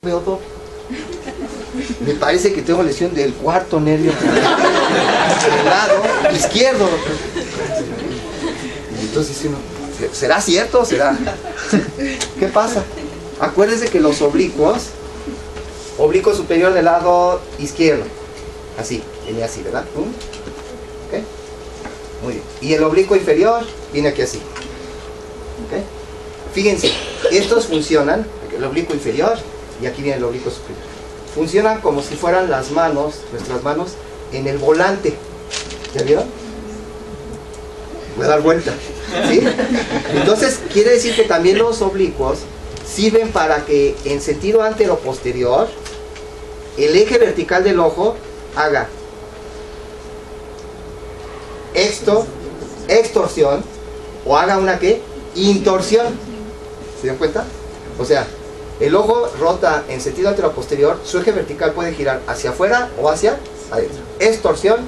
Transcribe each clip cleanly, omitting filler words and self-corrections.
veo doble. Me parece que tengo lesión del cuarto nervio del lado izquierdo. Y entonces dice uno, ¿será cierto? ¿Será? ¿Qué pasa? Acuérdense que los oblicuos, oblicuo superior del lado izquierdo, así, viene así, ¿verdad? ¿Okay? Muy bien. Y el oblicuo inferior viene aquí así. ¿Okay? Fíjense, estos funcionan, el oblicuo inferior y aquí viene el oblicuo superior. Funcionan como si fueran las manos, nuestras manos, en el volante. ¿Ya vieron? Voy a dar vuelta. ¿Sí? Entonces, quiere decir que también los oblicuos sirven para que en sentido antero-posterior el eje vertical del ojo haga extorsión o haga una ¿qué? Intorsión. ¿Se dan cuenta? O sea, el ojo rota en sentido antero-posterior, su eje vertical puede girar hacia afuera o hacia adentro. Extorsión,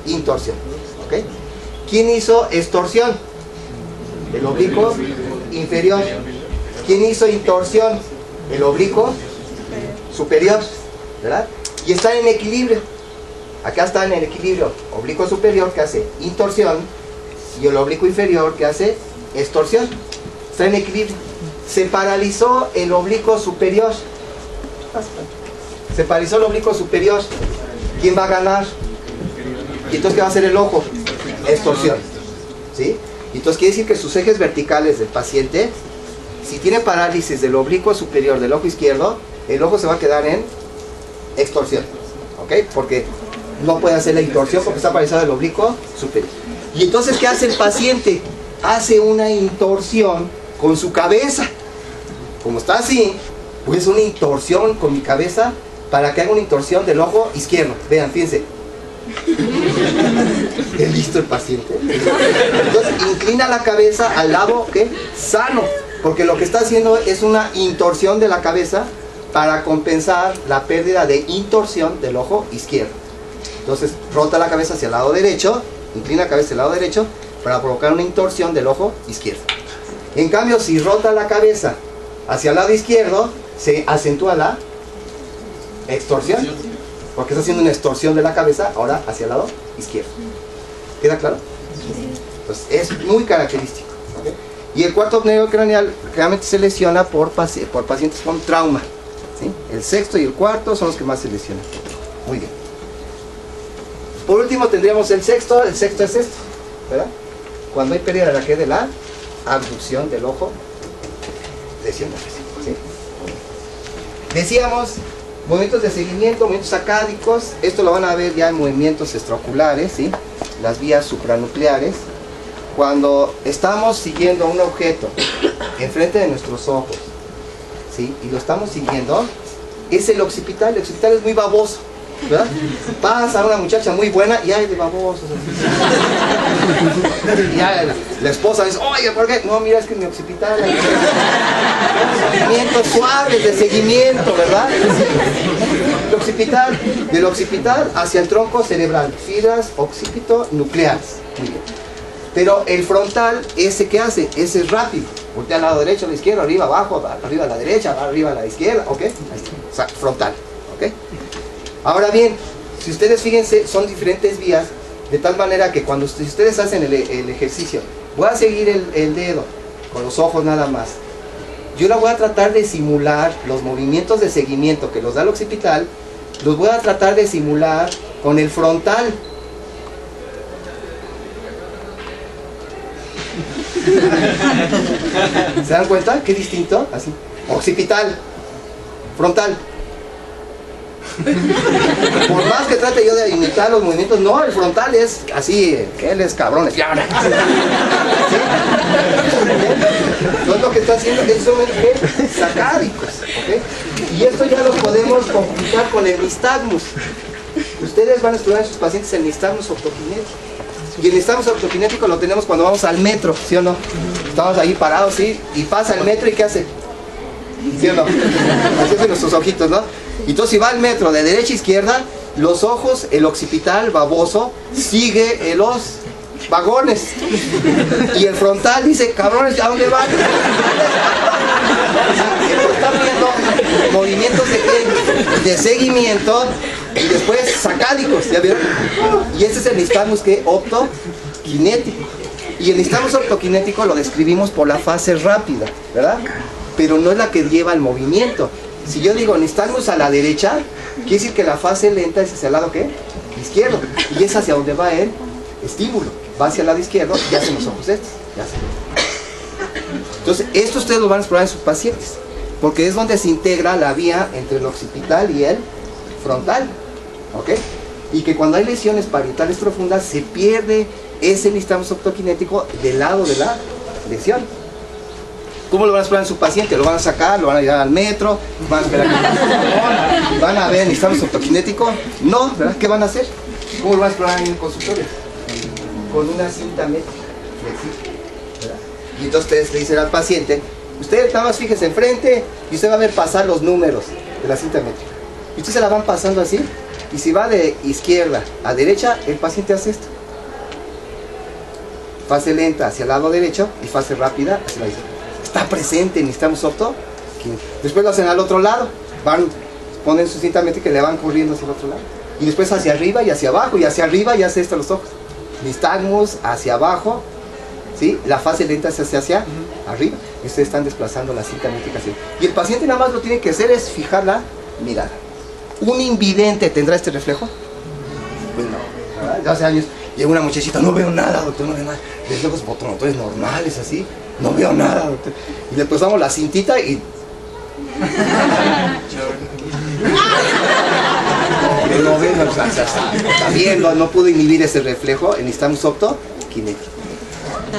intorsión. ¿Okay? ¿Quién hizo extorsión? El oblicuo inferior. ¿Quién hizo intorsión? El oblicuo superior, ¿verdad? Y están en equilibrio. Acá están en equilibrio. Oblicuo superior que hace intorsión y el oblicuo inferior que hace extorsión. Está en equilibrio. Se paralizó el oblicuo superior. Se paralizó el oblicuo superior. ¿Quién va a ganar? ¿Y entonces qué va a hacer el ojo? Extorsión. ¿Sí? Entonces quiere decir que sus ejes verticales del paciente, si tiene parálisis del oblicuo superior del ojo izquierdo, el ojo se va a quedar en extorsión. ¿Ok? Porque no puede hacer la intorsión porque está paralizado el oblicuo superior. Y entonces, ¿qué hace el paciente? Hace una intorsión con su cabeza. Como está así, pues una intorsión con mi cabeza para que haga una intorsión del ojo izquierdo. Vean, fíjense. ¿Es listo el paciente? Entonces inclina la cabeza al lado ¿qué? Sano, porque lo que está haciendo es una intorsión de la cabeza para compensar la pérdida de intorsión del ojo izquierdo. Entonces rota la cabeza hacia el lado derecho, inclina la cabeza hacia el lado derecho para provocar una intorsión del ojo izquierdo. En cambio, si rota la cabeza hacia el lado izquierdo, se acentúa la extorsión, porque está haciendo una extorsión de la cabeza ahora hacia el lado izquierdo. ¿Queda claro? Pues es muy característico. ¿Okay? Y el cuarto nervio craneal realmente se lesiona por pacientes con trauma. ¿Sí? El sexto y el cuarto son los que más se lesionan. Muy bien. Por último tendríamos el sexto es esto, ¿verdad? Cuando hay pérdida de la abducción del ojo, lesión. ¿Sí? Decíamos, movimientos de seguimiento, movimientos sacádicos, esto lo van a ver ya en movimientos extraoculares, ¿sí? Las vías supranucleares. Cuando estamos siguiendo un objeto enfrente de nuestros ojos, ¿sí? Y lo estamos siguiendo, es el occipital es muy baboso, ¿verdad? Pasa una muchacha muy buena y hay de babosos. Y ya la esposa dice, oye, ¿por qué? No, mira, es que mi occipital hay movimientos suaves de seguimiento, ¿verdad? El occipital, del occipital hacia el tronco cerebral, fibras occipito-nucleares. Muy bien. Pero el frontal, ese que hace, ese es rápido. Voltea al lado derecho, a la izquierda, arriba, abajo, arriba a la derecha, arriba a la izquierda, ¿ok? Ahí está. O sea, frontal, ¿ok? Ahora bien, si ustedes fíjense, son diferentes vías, de tal manera que cuando ustedes hacen el ejercicio, voy a seguir el dedo con los ojos nada más. Yo la voy a tratar de simular los movimientos de seguimiento que los da el occipital, los voy a tratar de simular con el frontal. ¿Se dan cuenta? Qué distinto, así. Occipital, frontal. Por más que trate yo de imitar los movimientos, no, el frontal es así, que él es cabrón, ¿sí? Entonces lo que está haciendo son sacádicos, ¿okay? Y esto ya lo podemos complicar con el nistagmus. Ustedes van a estudiar en sus pacientes el nistagmus ortokinético. Y el nistagmus ortokinético lo tenemos cuando vamos al metro, ¿sí o no? Estamos ahí parados, ¿sí? Y pasa el metro y ¿qué hace? ¿Sí o no? Así hacen nuestros ojitos, ¿no? Entonces si va al metro de derecha a izquierda, los ojos, el occipital baboso, sigue los vagones. Y el frontal dice, cabrones, ¿a dónde van? Están viendo movimientos de qué? De seguimiento y después sacádicos, ¿ya vieron? Y ese es el nistagmus que optoquinético. Y el nistagmus optoquinético lo describimos por la fase rápida, ¿verdad? Pero no es la que lleva el movimiento. Si yo digo nistagmus a la derecha, quiere decir que la fase lenta es hacia el lado ¿qué? Izquierdo. Y es hacia donde va el estímulo. Va hacia el lado izquierdo y hacen los ojos estos. Entonces, esto ustedes lo van a explorar en sus pacientes, porque es donde se integra la vía entre el occipital y el frontal, ¿ok? Y que cuando hay lesiones parietales profundas se pierde ese nistagmus optoquinético del lado de la lesión. ¿Cómo lo van a explorar en su paciente? Lo van a sacar, lo van a llevar al metro, van a esperar que van a ver el nistagmus optoquinético. No, ¿verdad? ¿Qué van a hacer? ¿Cómo lo van a explorar en el consultorio? Con una cinta métrica flexible, ¿verdad? Y entonces ustedes le dicen al paciente, usted nada más fíjese enfrente y usted va a ver pasar los números de la cinta métrica. Y ustedes se la van pasando así, y si va de izquierda a derecha, el paciente hace esto. Fase lenta hacia el lado derecho y fase rápida hacia la izquierda. Está presente en nistagmus optoquinético. Después lo hacen al otro lado, ponen su cinta métrica y le van corriendo hacia el otro lado. Y después hacia arriba y hacia abajo, y hacia arriba y hace esto los ojos. Nistagmus hacia abajo, ¿sí? La fase lenta se hace hacia arriba. Y ustedes están desplazando la cinta métrica así. Y el paciente nada más lo tiene que hacer es fijar la mirada. ¿Un invidente tendrá este reflejo? Pues no, ¿verdad? Ya hace años llega una muchachita, no veo nada, doctor, no veo nada. Reflejos fotomotores normales, así, no veo nada, doctor. Y le pasamos la cintita y... no ve, no, también no pudo inhibir ese reflejo en nistagmus optoquinético.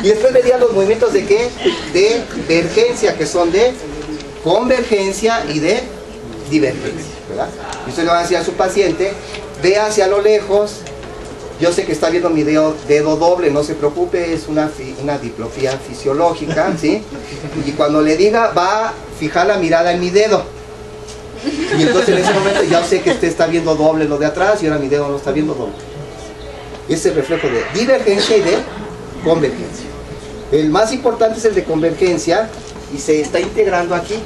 Y después verían los movimientos de ¿qué? De divergencia, que son de convergencia y de divergencia, ¿verdad? Y usted le va a decir a su paciente, ve hacia lo lejos. Yo sé que está viendo mi dedo doble, no se preocupe, es una diplopía fisiológica, ¿sí? Y cuando le diga, va a fijar la mirada en mi dedo. Y entonces en ese momento ya sé que usted está viendo doble lo de atrás y ahora mi dedo no está viendo doble. Ese reflejo de divergencia y de convergencia. El más importante es el de convergencia y se está integrando aquí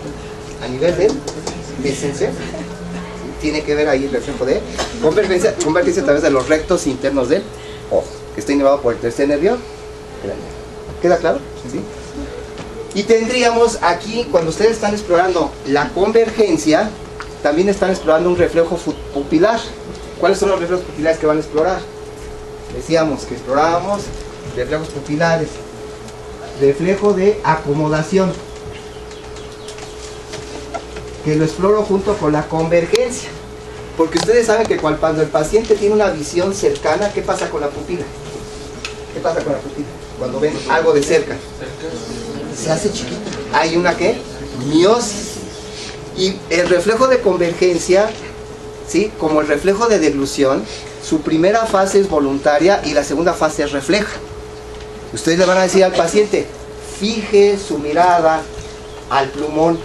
a nivel del mesencer. Tiene que ver ahí el reflejo de convergencia a través de los rectos internos del ojo, que está innervado por el tercer nervio. ¿Queda claro? ¿Sí? Y tendríamos aquí, cuando ustedes están explorando la convergencia, también están explorando un reflejo pupilar. ¿Cuáles son los reflejos pupilares que van a explorar? Decíamos que explorábamos reflejos pupilares. Reflejo de acomodación, que lo exploro junto con la convergencia, porque ustedes saben que cuando el paciente tiene una visión cercana, ¿qué pasa con la pupila? ¿Qué pasa con la pupila? Cuando ven algo de cerca, se hace chiquita. Hay una ¿qué? Miosis. Y el reflejo de convergencia, ¿sí? Como el reflejo de deglución, su primera fase es voluntaria y la segunda fase es refleja. Ustedes le van a decir al paciente, fije su mirada al plumón.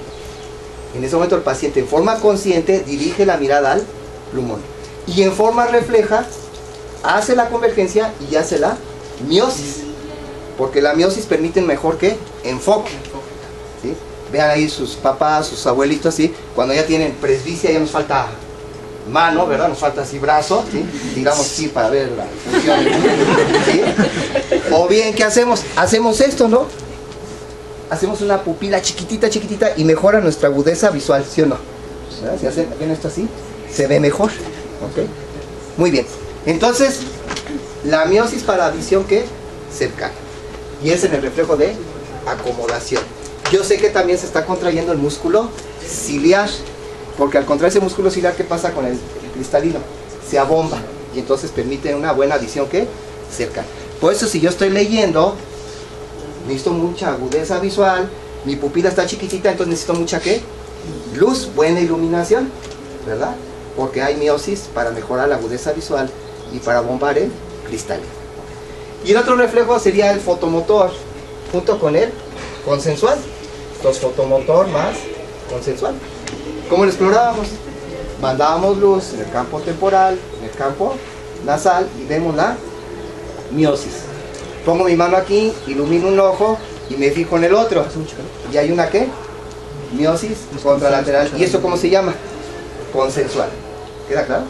En ese momento el paciente en forma consciente dirige la mirada al plumón. Y en forma refleja hace la convergencia y hace la miosis. Porque la miosis permite mejor que enfoque. ¿Sí? Vean ahí sus papás, sus abuelitos, ¿sí? Cuando ya tienen presbicia ya nos falta mano, ¿verdad? Nos falta así brazo, ¿sí? Digamos sí para ver la función, ¿sí? O bien, ¿qué hacemos? Hacemos esto, ¿no? Hacemos una pupila chiquitita, chiquitita y mejora nuestra agudeza visual, ¿sí o no? ¿Verdad? Si hacen bien esto así, se ve mejor, ¿ok? Muy bien. Entonces, la miosis para visión que cercana. Y es en el reflejo de acomodación. Yo sé que también se está contrayendo el músculo ciliar, porque al contraer ese músculo ciliar, ¿qué pasa con el cristalino? Se abomba y entonces permite una buena visión que cercana. Por eso si yo estoy leyendo, necesito mucha agudeza visual, mi pupila está chiquitita, entonces necesito mucha ¿qué? Luz, buena iluminación, ¿verdad? Porque hay miosis para mejorar la agudeza visual y para bombar el cristalino. Y el otro reflejo sería el fotomotor, junto con el consensual. Entonces fotomotor más consensual. ¿Cómo lo explorábamos? Mandábamos luz en el campo temporal, en el campo nasal y vemos la miosis. Pongo mi mano aquí, ilumino un ojo y me fijo en el otro. Y hay una ¿qué? miosis contralateral. ¿Y eso cómo se llama? Consensual. ¿Queda claro?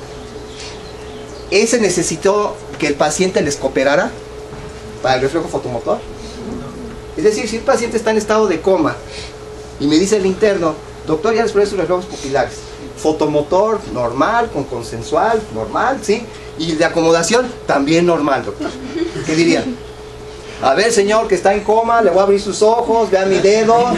Ese necesitó que el paciente les cooperara para el reflejo fotomotor. Es decir, si el paciente está en estado de coma y me dice el interno, doctor, ya les probé sus reflejos pupilares, fotomotor normal, con consensual normal, ¿sí? Y de acomodación también normal, doctor. ¿Qué dirían? A ver, señor, que está en coma, le voy a abrir sus ojos, vea mi dedo.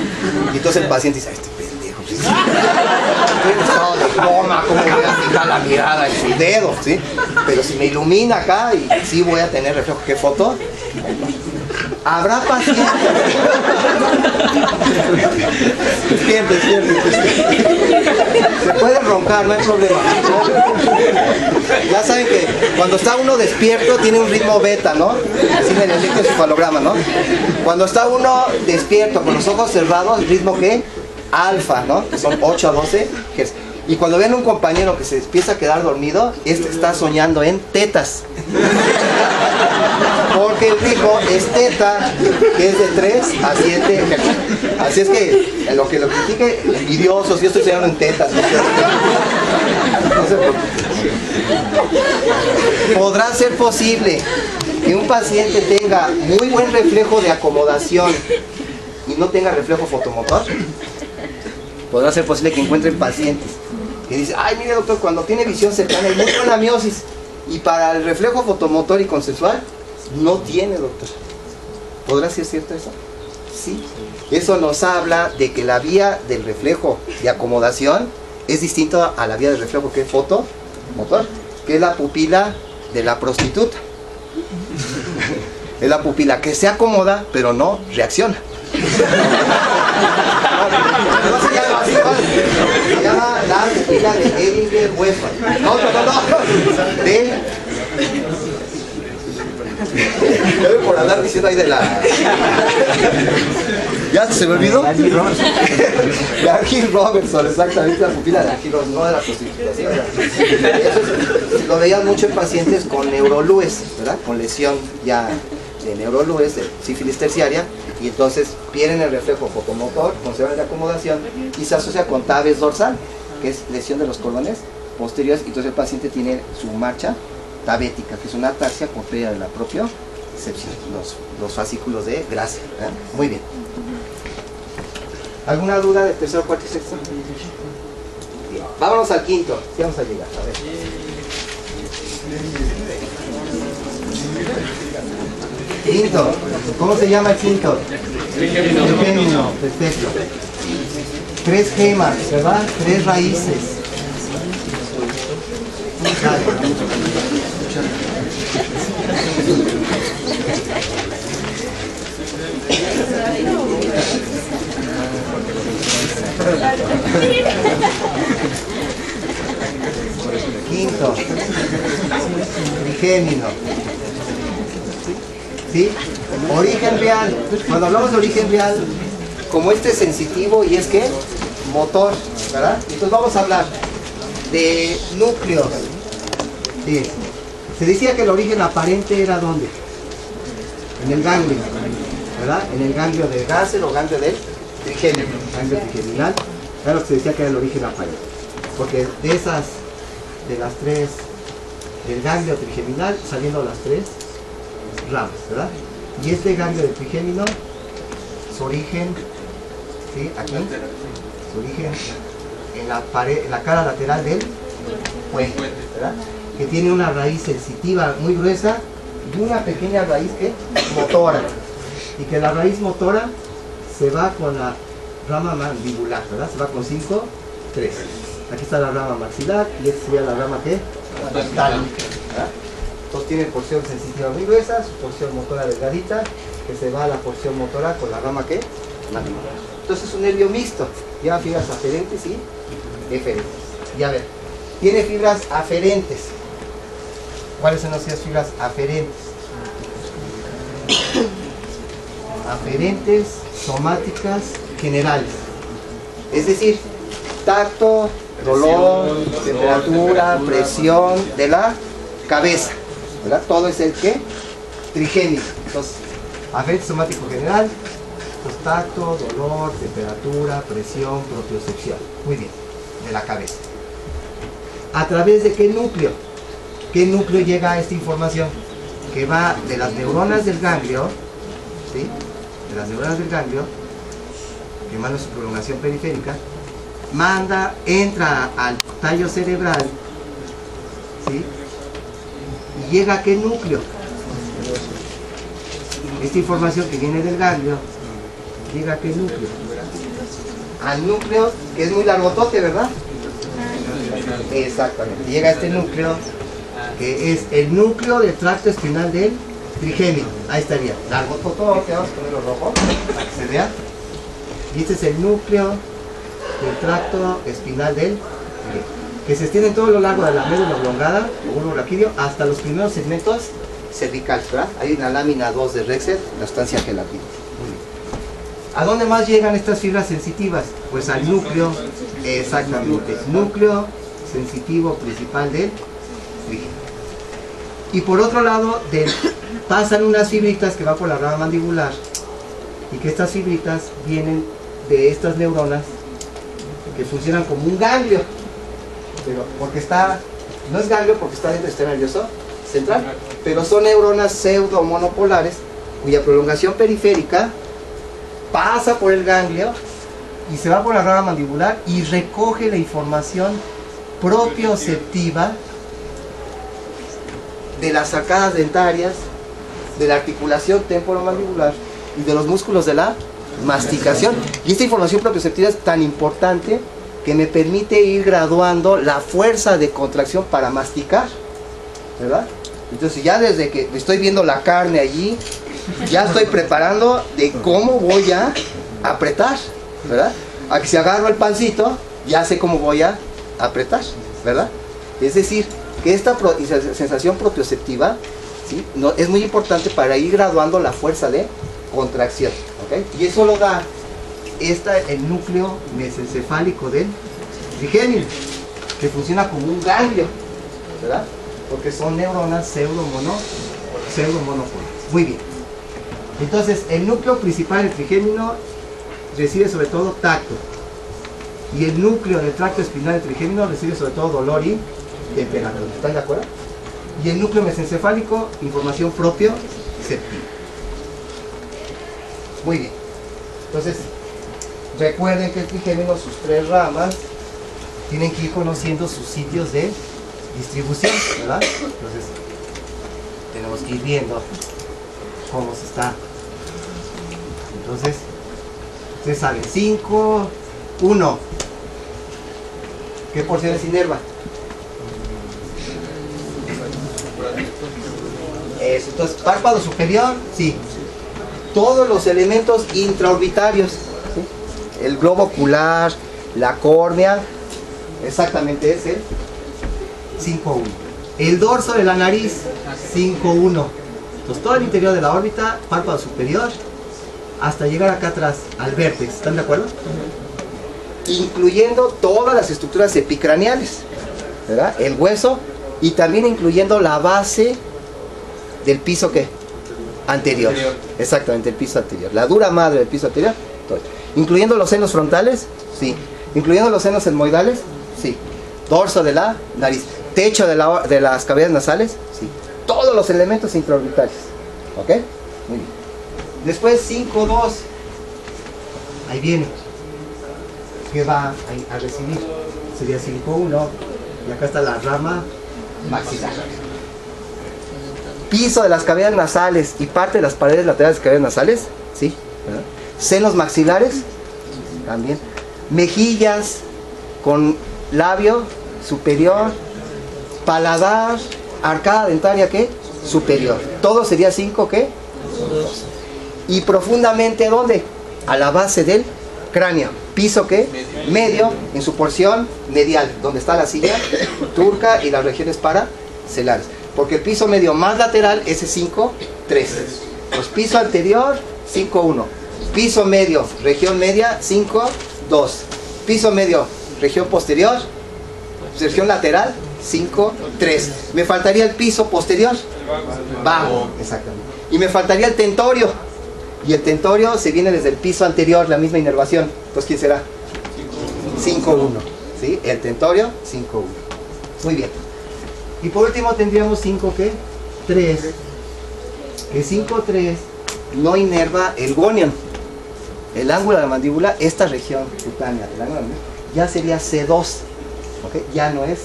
Y entonces el paciente dice, este pendejo, ¿sí? Estoy en estado de coma, ¿cómo voy a fijar la mirada en su dedo? ¿Sí? Pero si me ilumina acá y sí voy a tener reflejo. ¿Qué foto? Habrá pacientes. Despierte. Se puede roncar, no hay problema. Ya saben que cuando está uno despierto tiene un ritmo beta, ¿no? Así en el electroencefalograma, ¿no? Cuando está uno despierto con los ojos cerrados, el ritmo ¿qué? Alfa, ¿no? Que son 8 a 12 Hz. Y cuando ven a un compañero que se empieza a quedar dormido, este está soñando en tetas. Porque el ritmo es teta, que es de 3 a 7 Hz. Así es que lo critique, envidiosos, yo estoy soñando en tetas. No se preocupen. ¿Podrá ser posible que un paciente tenga muy buen reflejo de acomodación y no tenga reflejo fotomotor? ¿Podrá ser posible que encuentren pacientes que dicen, ay, mire doctor, cuando tiene visión cercana hay muy buena miosis, y para el reflejo fotomotor y consensual no tiene, doctor? ¿Podrá ser cierto eso? Sí. Eso nos habla de que la vía del reflejo de acomodación es distinta a la vía del reflejo que es fotomotor, que es la pupila de la prostituta. Es la pupila que se acomoda pero no reacciona. No se llama así, se llama la pupila de Edinger-Westphal. No. Yo por andar diciendo ahí de la... ¿Ya se me olvidó? De Argyll Robertson, exactamente, la pupila de Argyll Robertson, no de la prostitución. Eso lo veían mucho en pacientes con neurolues, ¿verdad? Con lesión ya de neurolues, de sífilis terciaria, y entonces pierden el reflejo fotomotor, conservan la acomodación y se asocia con tabes dorsal, que es lesión de los colones posteriores, y entonces el paciente tiene su marcha tabética, que es una ataxia por pérdida de la propiocepción, los fascículos de Gracie, ¿verdad? Muy bien. ¿Alguna duda de tercero, cuarto y sexto? Bien. Vámonos al quinto, sí vamos a llegar, a ver. Quinto, ¿cómo se llama el quinto? Trigémino, perfecto. 3 gemas, ¿verdad? 3 raíces. Quinto, trigémino. ¿Sí? Origen real. Cuando hablamos de origen real, como este es sensitivo y es que motor, ¿verdad? Entonces vamos a hablar de núcleos. Sí. Se decía que el origen aparente era ¿dónde? En el ganglio, ¿verdad? En el ganglio de Gassel o ganglio del trigémino, ganglio trigeminal. Claro que se decía que era el origen aparente, porque de las 3 del ganglio trigeminal saliendo las 3 ramas, ¿verdad? Y este ganglio del trigémino, su origen, ¿sí? Aquí, su origen en la pared, en la cara lateral del puente, ¿verdad? Que tiene una raíz sensitiva muy gruesa y una pequeña raíz que motora, y que la raíz motora se va con la rama mandibular, ¿verdad? Se va con 5, 3. Aquí está la rama maxilar y esta sería la rama que ¿verdad? Entonces tiene porción sensitiva muy gruesa, su porción motora delgadita, que se va a la porción motora con la rama que mandibular. Entonces es un nervio mixto, lleva fibras aferentes y eferentes. Y a ver, tiene fibras aferentes. ¿Cuáles son esas fibras aferentes? Aferentes, somáticas, generales. Es decir, tacto, dolor, temperatura, presión de la cabeza, ¿verdad? Todo es el que trigémino. Entonces, aferente somático general, Pues, tacto, dolor, temperatura, presión, propiocepción. Muy bien, de la cabeza. ¿A través de qué núcleo? ¿Qué núcleo llega a esta información? Que va de las neuronas del ganglio, ¿sí? De las neuronas del ganglio, que manda su prolongación periférica, entra al tallo cerebral, ¿sí? Y llega a qué núcleo. Esta información que viene del ganglio, llega a qué núcleo. Al núcleo, que es muy largotote, ¿verdad? Exactamente. Llega a este núcleo, que es el núcleo del tracto espinal del trigémino. Ahí estaría. Largotote, vamos a ponerlo rojo, para que se vea. Y este es el núcleo del tracto espinal del trigémino, que se extiende todo lo largo de la médula oblongada, o bulbo raquídeo, hasta los primeros segmentos cervicales, ¿verdad? Hay una lámina 2 de Rexed, la sustancia gelatina. Muy bien. ¿A dónde más llegan estas fibras sensitivas? Pues al núcleo, exactamente, núcleo sensitivo principal del trigémino. Y por otro lado, pasan unas fibritas que van por la rama mandibular, y que estas fibritas vienen de estas neuronas que funcionan como un ganglio, pero porque no es ganglio porque está dentro del sistema nervioso central, pero son neuronas pseudomonopolares cuya prolongación periférica pasa por el ganglio y se va por la rama mandibular y recoge la información propioceptiva de las arcadas dentarias, de la articulación temporomandibular y de los músculos de la masticación. Y esta información propioceptiva es tan importante que me permite ir graduando la fuerza de contracción para masticar, ¿verdad? Entonces ya desde que estoy viendo la carne allí, ya estoy preparando de cómo voy a apretar, ¿verdad? A que si agarro el pancito, ya sé cómo voy a apretar, ¿verdad? Es decir, que esta sensación propioceptiva, ¿sí? Es muy importante para ir graduando la fuerza de contracción, ¿ok? Y eso lo da el núcleo mesencefálico del trigémino, que funciona como un ganglio, ¿verdad? Porque son neuronas pseudomonopolares. Muy bien. Entonces, el núcleo principal del trigémino recibe sobre todo tacto. Y el núcleo del tracto espinal del trigémino recibe sobre todo dolor y temperatura. ¿Están de acuerdo? Y el núcleo mesencefálico, información propioceptiva. Muy bien. Entonces, recuerden que el trigémino, sus 3 ramas, tienen que ir conociendo sus sitios de distribución, ¿verdad? Entonces, tenemos que ir viendo cómo se está. Entonces, ustedes saben, 5, 1. ¿Qué porciones inerva? Eso, entonces, párpado superior, sí. Todos los elementos intraorbitarios, ¿sí? El globo ocular, la córnea, exactamente es el 5-1. El dorso de la nariz, 5-1. Entonces todo el interior de la órbita, párpado superior, hasta llegar acá atrás, al vértex. ¿Están de acuerdo? Incluyendo todas las estructuras epicraneales, ¿verdad? El hueso, y también incluyendo la base del piso, ¿qué? Anterior. Exactamente, el piso anterior. La dura madre del piso anterior. Todo. Incluyendo los senos frontales, sí. Incluyendo los senos etmoidales, sí. Dorso de la nariz. Techo de las cavidades nasales, sí. Todos los elementos intraorbitales. ¿Ok? Muy bien. Después 5-2. Ahí viene. ¿Qué va a recibir? Sería 5-1. Y acá está la rama maxilar. Piso de las cavidades nasales y parte de las paredes laterales de cavidades nasales, ¿sí? ¿verdad? Senos maxilares, también. Mejillas con labio superior, paladar, arcada dentaria, ¿qué? Superior. Todo sería 5, ¿qué? Y profundamente, ¿dónde? A la base del cráneo. Piso, ¿qué? Medio, en su porción medial, donde está la silla turca y las regiones paracelares. Porque el piso medio más lateral es 5-3. Pues piso anterior, 5-1. Piso medio, región media, 5-2. Piso medio, región posterior, región lateral, 5-3. Me faltaría el piso posterior, bajo, exactamente. Y me faltaría el tentorio. Y el tentorio se viene desde el piso anterior, la misma inervación. Entonces, ¿quién será? 5-1. ¿Sí? El tentorio, 5-1. Muy bien. Y por último tendríamos 5, ¿qué? 3. Que 5-3 no inerva el gonion. El ángulo de la mandíbula, esta región cutánea, el ángulo de la mandíbula, ya sería C2. ¿Ok? Ya no es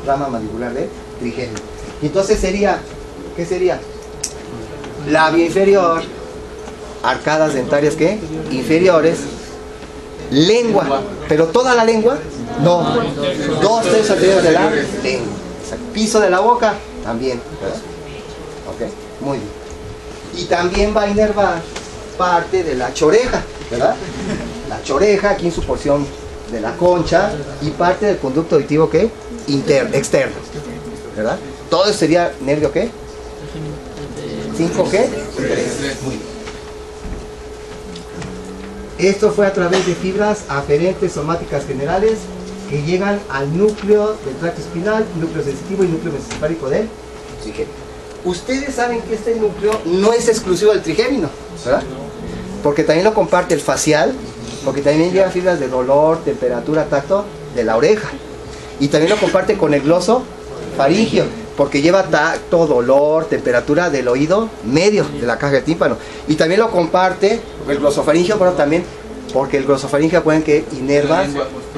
rama mandibular del trigémino. Y entonces sería, ¿qué sería? Labio inferior, arcadas dentarias, ¿qué? Inferiores, lengua, pero toda la lengua, no, 2/3 anteriores de la lengua. Piso de la boca, también, ¿verdad? Ok, muy bien. Y también va a inervar parte de la choreja, ¿verdad? La choreja, aquí en su porción de la concha, y parte del conducto auditivo, ¿qué? Externo, ¿verdad? Todo eso sería nervio, ¿qué? 5, ¿qué? 3. Muy bien. Esto fue a través de fibras aferentes somáticas generales que llegan al núcleo del tracto espinal, núcleo sensitivo y núcleo mesocefálico del trigémino. Ustedes saben que este núcleo no es exclusivo del trigémino, ¿verdad? Porque también lo comparte el facial, porque también lleva fibras de dolor, temperatura, tacto de la oreja. Y también lo comparte con el gloso faríngeo, porque lleva tacto, dolor, temperatura del oído medio, de la caja del tímpano. Y también lo comparte el glosofaringeo, pero también porque el glosofaringeo, pueden que inerva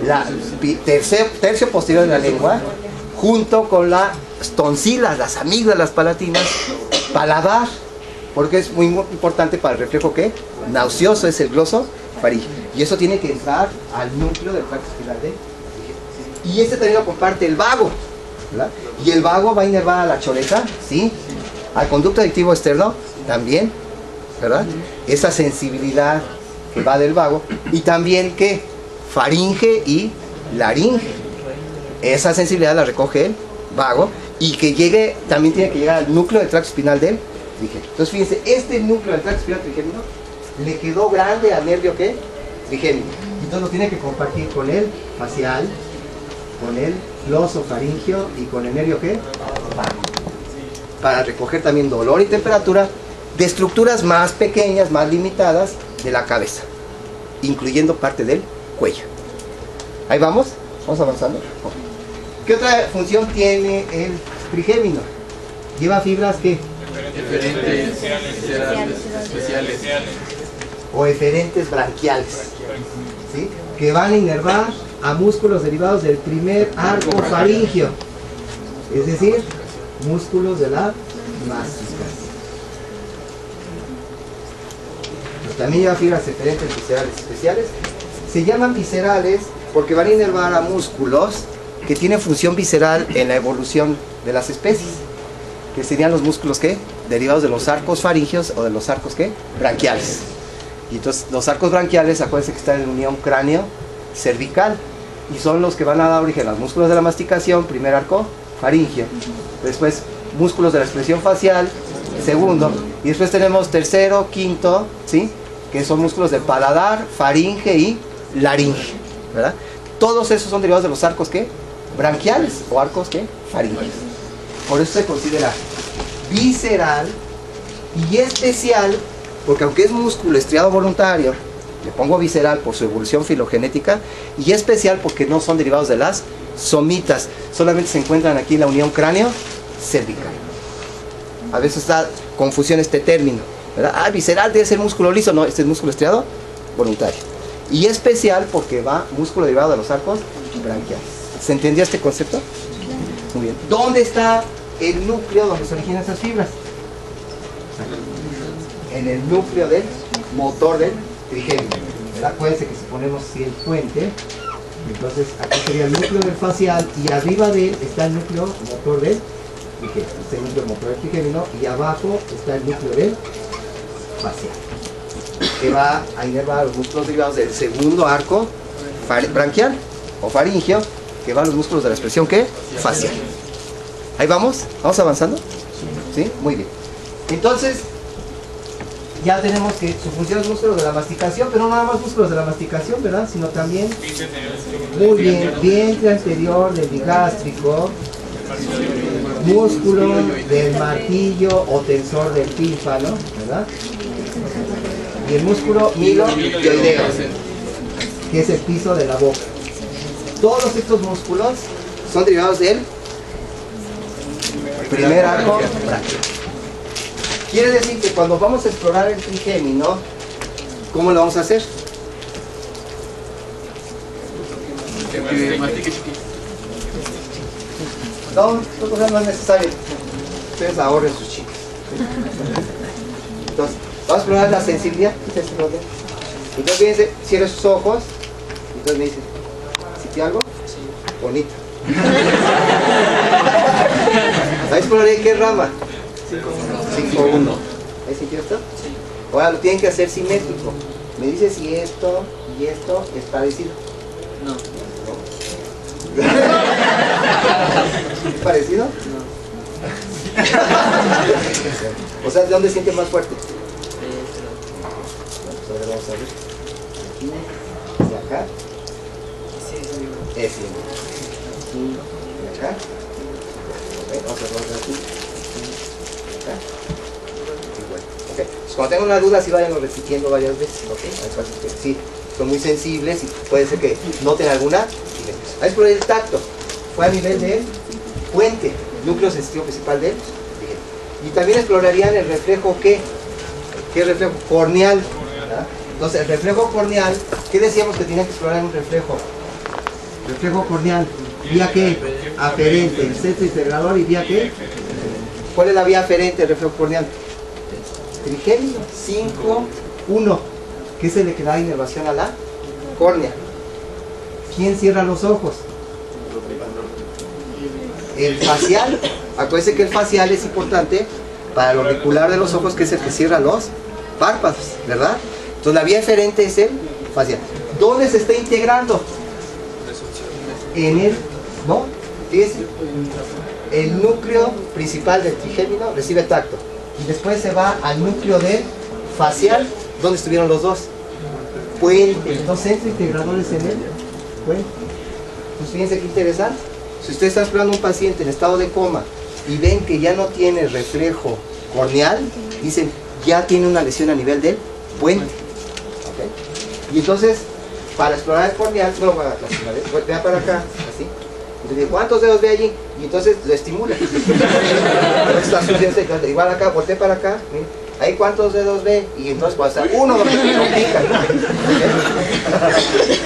la tercio posterior de la lengua, junto con las tonsilas, las amígdalas palatinas, paladar, porque es muy importante para el reflejo que nauseoso es el glosofaringeo. Y eso tiene que entrar al núcleo del tracto espinal de trigémino. Y este también lo comparte el vago, ¿verdad? Y el vago va a inervar a la choreja, ¿sí? Al conducto auditivo externo también, ¿verdad? Esa sensibilidad que va del vago. Y también, ¿qué? Faringe y laringe. Esa sensibilidad la recoge el vago. Y que llegue, también tiene que llegar al núcleo del tracto espinal del trigémino. Entonces, fíjense, este núcleo del tracto espinal del trigémino le quedó grande al nervio, ¿qué? Trigémino. Entonces lo tiene que compartir con el facial, con el glosofaringeo y con el nervio, ¿qué? Vago. Para recoger también dolor y temperatura de estructuras más pequeñas, más limitadas de la cabeza, incluyendo parte del cuello. Ahí vamos avanzando. ¿Qué otra función tiene el trigémino? Lleva fibras, ¿qué? Eferentes, especiales o eferentes branquiales, ¿sí? Que van a inervar a músculos derivados del primer arco faríngeo, es decir, músculos de la masticación. Pues también lleva fibras eferentes viscerales especiales. Se llaman viscerales porque van a inervar a músculos que tienen función visceral en la evolución de las especies, que serían los músculos que derivados de los arcos faríngeos o de los arcos que branquiales. Y entonces los arcos branquiales, acuérdense que están en unión cráneo cervical y son los que van a dar origen a los músculos de la masticación, primer arco faríngeo, después músculos de la expresión facial, segundo, y después tenemos tercero, quinto, ¿sí? Que son músculos del paladar, faringe y laringe, ¿verdad? Todos esos son derivados de los arcos que branquiales o arcos que faríngeos. Por eso se considera visceral y especial, porque aunque es músculo estriado voluntario, le pongo visceral por su evolución filogenética, y especial porque no son derivados de las somitas, solamente se encuentran aquí en la unión cráneo-cervical. A veces está confusión este término, ¿verdad? Ah, visceral debe ser músculo liso, no, este es músculo estriado voluntario. Y especial porque va músculo derivado de los arcos branquiales. ¿Se entendió este concepto? Muy bien. ¿Dónde está el núcleo donde se originan esas fibras? En el núcleo del motor del trigémino. Acuérdense que si ponemos así el puente, entonces aquí sería el núcleo del facial y arriba de él está el núcleo motor del trigémino. Este es el núcleo motor del trigémino y abajo está el núcleo del facial, que va a inervar los músculos derivados del segundo arco branquial o faríngeo, que van los músculos de la expresión ¿qué? Facial. Ahí vamos avanzando. ¿Sí? Muy bien. Entonces, ya tenemos que su función es músculos de la masticación, pero no nada más músculos de la masticación, ¿verdad? Sino también, muy bien, vientre anterior del bigástrico, músculo del martillo o tensor del tímpano, ¿verdad? y el músculo miloioideo, que es el piso de la boca. Todos estos músculos son derivados del primer arco braquial. Quiere decir que cuando vamos a explorar el trigémino, ¿cómo lo vamos a hacer? No es necesario. Ustedes ahorren sus chicas. Entonces, vamos a explorar la sensibilidad. Entonces, fíjense, cierra sus ojos. Entonces me dice, ¿sentí algo? Bonito. Ahí exploraré qué rama. 5-1. ¿Ahí sintió esto? Sí. Ahora lo tienen que hacer simétrico. Me dice si esto y esto es parecido. No. ¿Es parecido? No. O sea, ¿de dónde siente más fuerte? Pues vamos a ver. Aquí, y acá. Es aquí y acá. Okay, vamos a ver aquí. Acá. Igual. Okay. Pues cuando tengan una duda, sí vayan repitiendo varias veces. Okay. Sí, son muy sensibles y puede ser que noten alguna. Ahí es por el tacto. Fue a nivel del puente, núcleo sensitivo principal del. Y también explorarían el reflejo ¿qué? ¿Qué reflejo? Corneal. ¿Verdad? Entonces el reflejo corneal, ¿qué decíamos que tenía que explorar un reflejo? Reflejo corneal, ¿vía qué? Aferente, el centro integrador y vía qué? ¿Cuál es la vía aferente del reflejo corneal? Trigémino 5-1, que es el de que da inervación a la córnea. ¿Quién cierra los ojos? El facial. Acuérdense que el facial es importante para el auricular de los ojos, que es el que cierra los párpados, ¿verdad? Entonces la vía eferente es el facial. ¿Dónde se está integrando? En el, ¿no? Fíjense, el núcleo principal del trigémino recibe tacto y después se va al núcleo del facial. ¿Dónde estuvieron los dos? Puente. Los centros integradores en el puente. Pues fíjense qué interesante. Si usted está explorando un paciente en estado de coma y ven que ya no tiene reflejo corneal, dicen, ya tiene una lesión a nivel del puente. ¿Okay? Y entonces, para explorar el corneal, bueno, vea para acá, así. Entonces, ¿cuántos dedos ve allí? Y entonces lo estimula. Igual acá, voltea para acá, miren. Ahí cuántos dedos ve, y entonces cuando está uno, lo pica.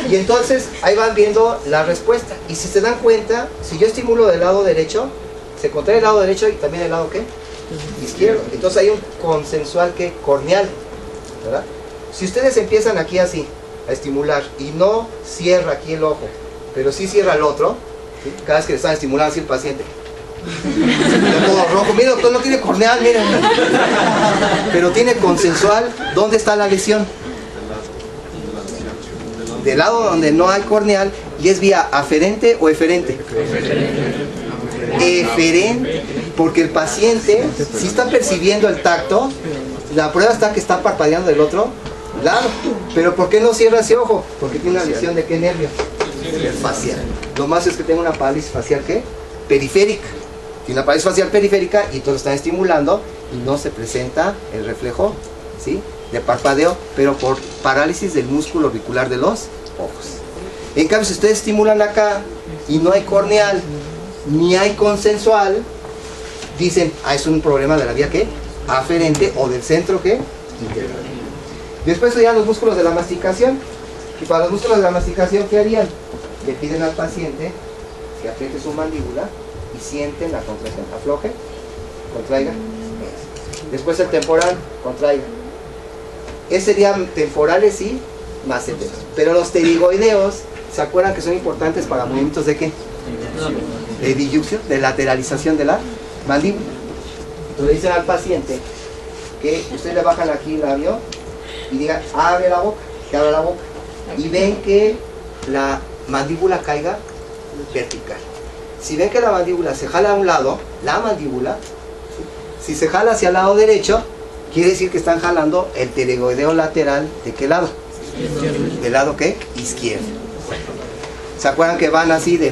Y entonces ahí van viendo la respuesta. Y si se dan cuenta, si yo estimulo del lado derecho, se contrae el lado derecho y también el lado ¿qué? Izquierdo. Entonces hay un consensual que corneal, ¿verdad? Si ustedes empiezan aquí así a estimular y no cierra aquí el ojo, pero sí cierra el otro, ¿sí? Cada vez que le están estimulando así el paciente. Todo rojo, mira doctor, no tiene corneal, mira. Pero tiene consensual. ¿Dónde está la lesión? Del lado donde no hay corneal. ¿Y es vía aferente o eferente? Eferente, porque el paciente si está percibiendo el tacto. La prueba está que está parpadeando del otro lado. Pero ¿por qué no cierra ese ojo? Porque tiene una lesión de qué nervio? Facial. Lo más es que tenga una parálisis facial ¿qué? Periférica. Tiene una parálisis facial periférica y todos están estimulando y no se presenta el reflejo, ¿sí? De parpadeo, pero por parálisis del músculo auricular de los ojos. En cambio, si ustedes estimulan acá y no hay corneal ni hay consensual, dicen, es un problema de la vía ¿qué? Aferente o del centro ¿qué? Integral. Después serían los músculos de la masticación. Y para los músculos de la masticación, ¿qué harían? Le piden al paciente que apriete su mandíbula y sienten la contracción, afloje, contraiga. Después el temporal, contraiga. Esos serían temporales y maceteros. Pero los pterigoideos, ¿se acuerdan que son importantes para movimientos de qué? De disyunción, de lateralización de la mandíbula. Entonces le dicen al paciente que ustedes le bajan aquí el labio y digan, abre la boca, que abra la boca. Y ven que la mandíbula caiga vertical. Si ven que la mandíbula se jala a un lado, la mandíbula, si se jala hacia el lado derecho, quiere decir que están jalando el pterigoideo lateral. ¿De qué lado? ¿Del lado qué? Izquierdo. ¿Se acuerdan que van así de